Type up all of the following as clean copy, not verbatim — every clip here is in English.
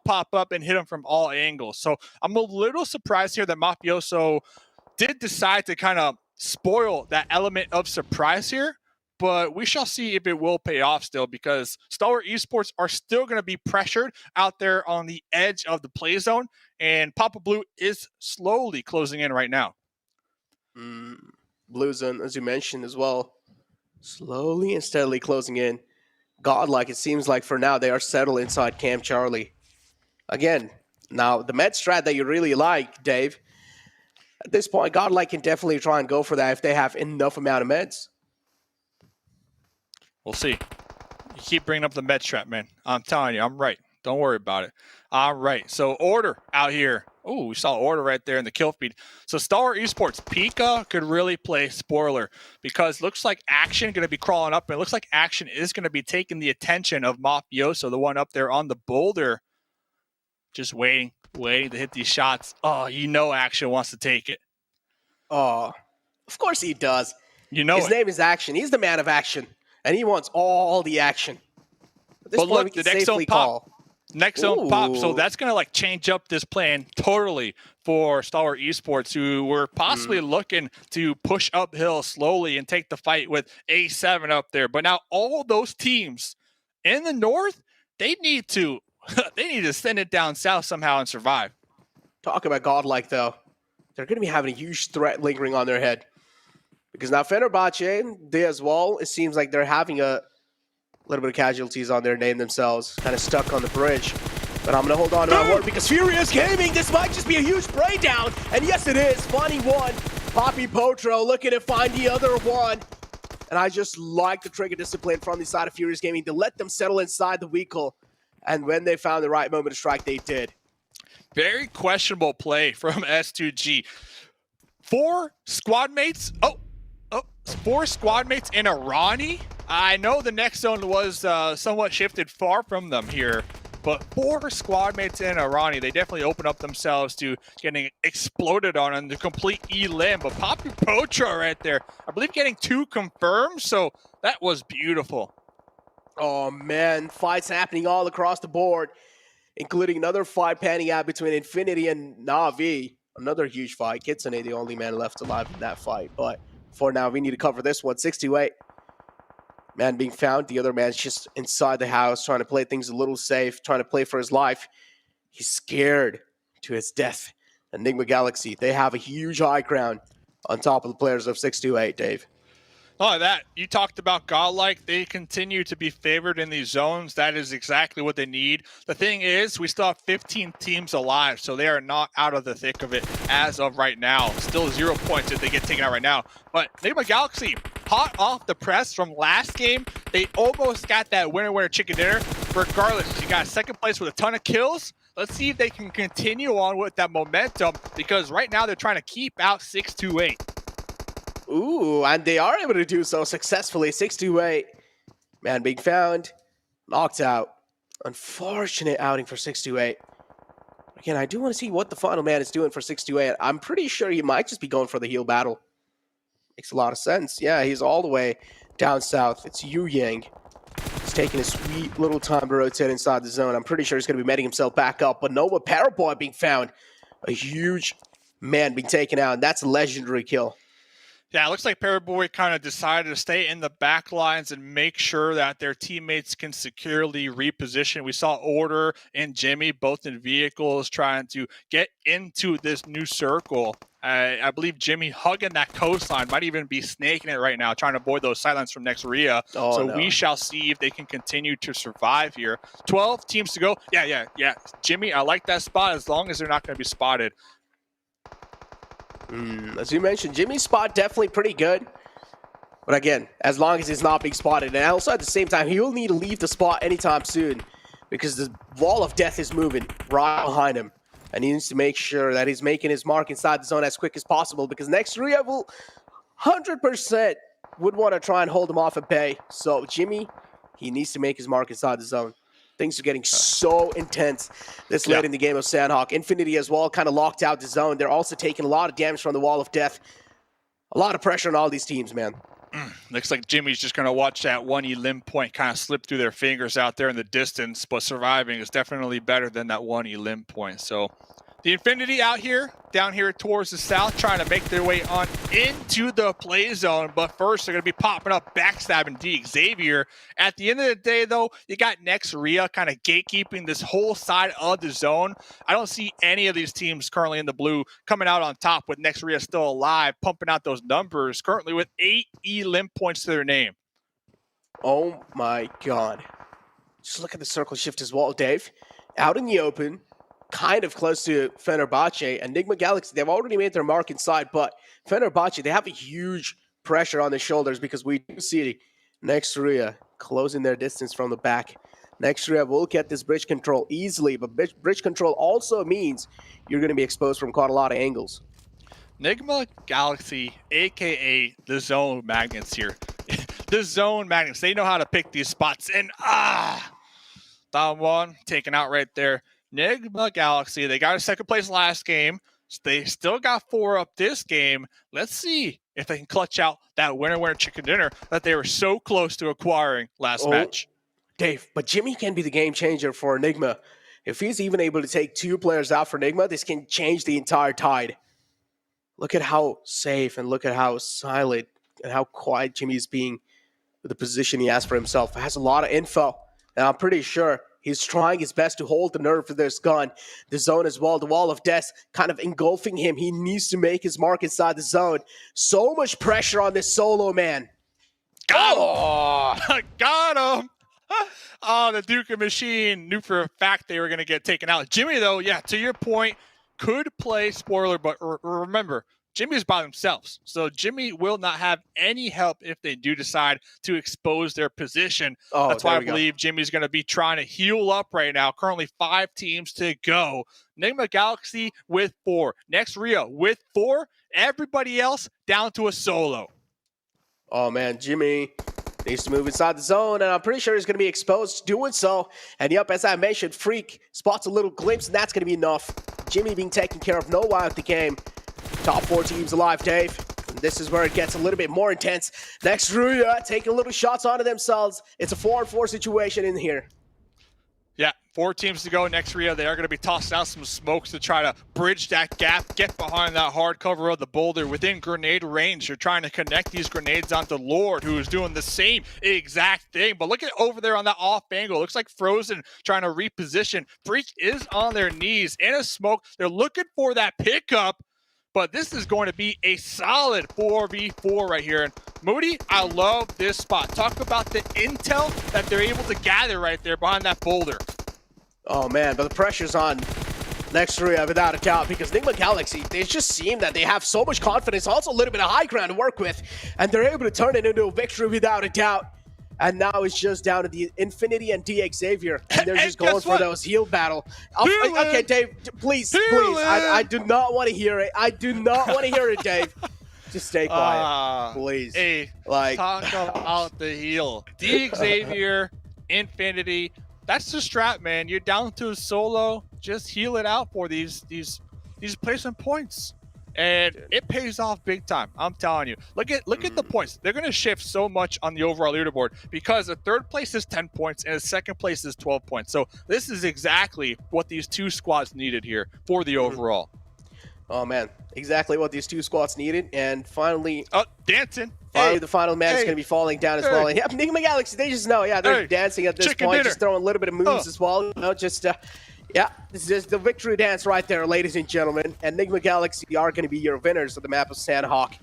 pop up and hit him from all angles. So I'm a little surprised here that Mafioso did decide to kind of spoil that element of surprise here, but we shall see if it will pay off still, because Stalwart Esports are still going to be pressured out there on the edge of the play zone, and Papa Blue is slowly closing in right now. Blue Zone, as you mentioned as well, slowly and steadily closing in. Godlike, it seems like for now they are settled inside Camp Charlie. Again, now the med strat that you really like, Dave, at this point, Godlike can definitely try and go for that if they have enough amount of meds. We'll see. You keep bringing up the med strat, man. I'm telling you, I'm right. Don't worry about it. All right. So Order out here. Oh, we saw Order right there in the kill feed. So Stalwart Esports, Pika could really play spoiler, because looks like Action going to be crawling up, and it looks like Action is going to be taking the attention of Mafioso, the one up there on the boulder, just waiting to hit these shots. Oh, Action wants to take it. Oh, of course he does. His name is Action. He's the man of action, and he wants all the action. At this but point, look, the next zone pop. Next zone pop. So that's going to change up this plan totally for Stalwart Esports, who were possibly looking to push uphill slowly and take the fight with A7 up there. But now all those teams in the north, they need to send it down south somehow and survive. Talk about Godlike, though. They're going to be having a huge threat lingering on their head. Because now Fenerbahce, they as well, it seems like they're having a little bit of casualties on their name themselves, kind of stuck on the bridge. But I'm going to hold on to my word, because Furious Gaming, this might just be a huge breakdown. And yes, it is. Finding one. Poppy Potro looking to find the other one. And I just like the trigger discipline from the side of Furious Gaming to let them settle inside the vehicle. And when they found the right moment to strike, they did. Very questionable play from S2G. Four squad mates in a Ronnie. I know the next zone was somewhat shifted far from them here, but 4 squad mates in a Ronnie, they definitely open up themselves to getting exploded on the complete E-limb. But Poppy Potra right there, I believe getting 2 confirmed, so that was beautiful. Oh man, fights happening all across the board, including another fight panning out between Infinity and Na'Vi. Another huge fight. Kitsune, the only man left alive in that fight, but for now, we need to cover this one. 6-8. Man being found. The other man's just inside the house, trying to play things a little safe, trying to play for his life. He's scared to his death. Nigma Galaxy, they have a huge high ground on top of the players of 6-8, Dave. Not only that, you talked about Godlike. They continue to be favored in these zones. That is exactly what they need. The thing is, we still have 15 teams alive, so they are not out of the thick of it as of right now. Still 0 points if they get taken out right now. But Nigma Galaxy, hot off the press from last game, they almost got that winner chicken dinner. Regardless, you got second place with a ton of kills. Let's see if they can continue on with that momentum, because right now they're trying to keep out 6-8. Ooh, and they are able to do so successfully. 6-8. Man being found, knocked out. Unfortunate outing for 6-8. Again, I do want to see what the final man is doing for 6-8. I'm pretty sure he might just be going for the heal battle. Makes a lot of sense. Yeah, he's all the way down south. It's Yu Yang. He's taking a sweet little time to rotate inside the zone. I'm pretty sure he's going to be meting himself back up. But Nova Paraboy being found. A huge man being taken out. And that's a legendary kill. Yeah, it looks like Paraboy kind of decided to stay in the back lines and make sure that their teammates can securely reposition. We saw Order and Jimmy both in vehicles trying to get into this new circle. I believe Jimmy hugging that coastline, might even be snaking it right now, trying to avoid those sidelines from next Rhea. We shall see if they can continue to survive here. 12 teams to go. Yeah. Jimmy, I like that spot as long as they're not going to be spotted. As you mentioned, Jimmy's spot definitely pretty good. But again, as long as he's not being spotted. And also at the same time, he will need to leave the spot anytime soon, because the wall of death is moving right behind him. And he needs to make sure that he's making his mark inside the zone as quick as possible, because next Rhea will 100% would want to try and hold him off at bay. So Jimmy, he needs to make his mark inside the zone. Things are getting so intense this late in the game of Sandhawk. Infinity as well, kind of locked out the zone. They're also taking a lot of damage from the wall of death. A lot of pressure on all these teams, man. Looks like Jimmy's just going to watch that one elim point kind of slip through their fingers out there in the distance, but surviving is definitely better than that one elim point. So the Infinity out here, down here towards the south, trying to make their way on into the play zone. But first, they're going to be popping up, backstabbing D Xavier. At the end of the day, though, you got Next Rhea kind of gatekeeping this whole side of the zone. I don't see any of these teams currently in the blue coming out on top with Next Rhea still alive, pumping out those numbers, currently with 8 elim points to their name. Oh my god. Just look at the circle shift as well, Dave. Out in the open, kind of close to Fenerbahce, and Nigma Galaxy, they've already made their mark inside, but Fenerbahce, they have a huge pressure on their shoulders because we do see Next Rhea closing their distance from the back. Next Rhea will get this bridge control easily, but bridge control also means you're going to be exposed from quite a lot of angles. Nigma Galaxy, a.k.a. the Zone Magnets here. The Zone Magnets, they know how to pick these spots, and that one taken out right there. Nigma Galaxy, they got a second place last game. They still got 4 up this game. Let's see if they can clutch out that winner chicken dinner that they were so close to acquiring last match. Dave, but Jimmy can be the game changer for Nigma. If he's even able to take 2 players out for Nigma, this can change the entire tide. Look at how safe and look at how silent and how quiet Jimmy is being with the position he has for himself. He has a lot of info, and I'm pretty sure he's trying his best to hold the nerve for this gun. The zone as well, the wall of death kind of engulfing him. He needs to make his mark inside the zone. So much pressure on this solo man. Got him. Oh, the Duke of Machine knew for a fact they were going to get taken out. Jimmy, though, yeah, to your point, could play spoiler, but remember, Jimmy's by themselves. So Jimmy will not have any help if they do decide to expose their position. That's why I believe Jimmy's going to be trying to heal up right now. Currently 5 teams to go. Nigma Galaxy with 4. Next Rhea with 4. Everybody else down to a solo. Oh, man, Jimmy needs to move inside the zone, and I'm pretty sure he's going to be exposed doing so. And yep, as I mentioned, Freak spots a little glimpse, and that's going to be enough. Jimmy being taken care of, no while at the game. Top 4 teams alive, Dave. And this is where it gets a little bit more intense. Next Rhea taking little shots onto themselves. It's a 4-on-4 situation in here. Yeah, 4 teams to go. Next Rhea, they are going to be tossing out some smokes to try to bridge that gap, get behind that hard cover of the boulder within grenade range. You're trying to connect these grenades onto Lord, who is doing the same exact thing. But look at over there on that off angle. Looks like Frozen trying to reposition. Freak is on their knees in a smoke. They're looking for that pickup. But this is going to be a solid 4v4 right here. And Moody, I love this spot. Talk about the intel that they're able to gather right there behind that boulder. Oh, man, but the pressure's on Next Rhea without a doubt, because Nigma Galaxy, they just seem that they have so much confidence, also a little bit of high ground to work with, and they're able to turn it into a victory without a doubt. And now it's just down to the Infinity and D Xavier, and they're just going for those heal battle. Okay, Dave, please. I do not want to hear it. I do not want to hear it, Dave. Just stay quiet, please. Hey, talk about the heal. D Xavier, Infinity. That's the strat, man. You're down to a solo. Just heal it out for these placement points. And it pays off big time. I'm telling you. Look at the points. They're going to shift so much on the overall leaderboard because the 3rd place is 10 points and the 2nd place is 12 points. So this is exactly what these 2 squads needed here for the overall. Oh, man. Exactly what these 2 squads needed. And finally... Oh, dancing. Finally, the final man is going to be falling down as well. And yeah, Nigma Galaxy, they just know. Yeah, they're dancing at this point. Just throwing a little bit of moves as well. You know, just... yeah, this is the victory dance right there, ladies and gentlemen. And Nigma Galaxy are going to be your winners of the map of Sandhawk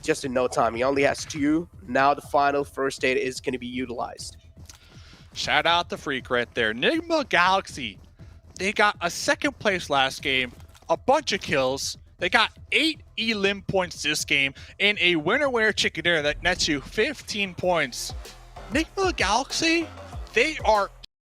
just in no time. He only has 2. Now the final first aid is going to be utilized. Shout out to Freak right there. Nigma Galaxy, they got a 2nd place last game, a bunch of kills. They got 8 elim points this game, and a winner chicken dinner that nets you 15 points. Nigma Galaxy, they are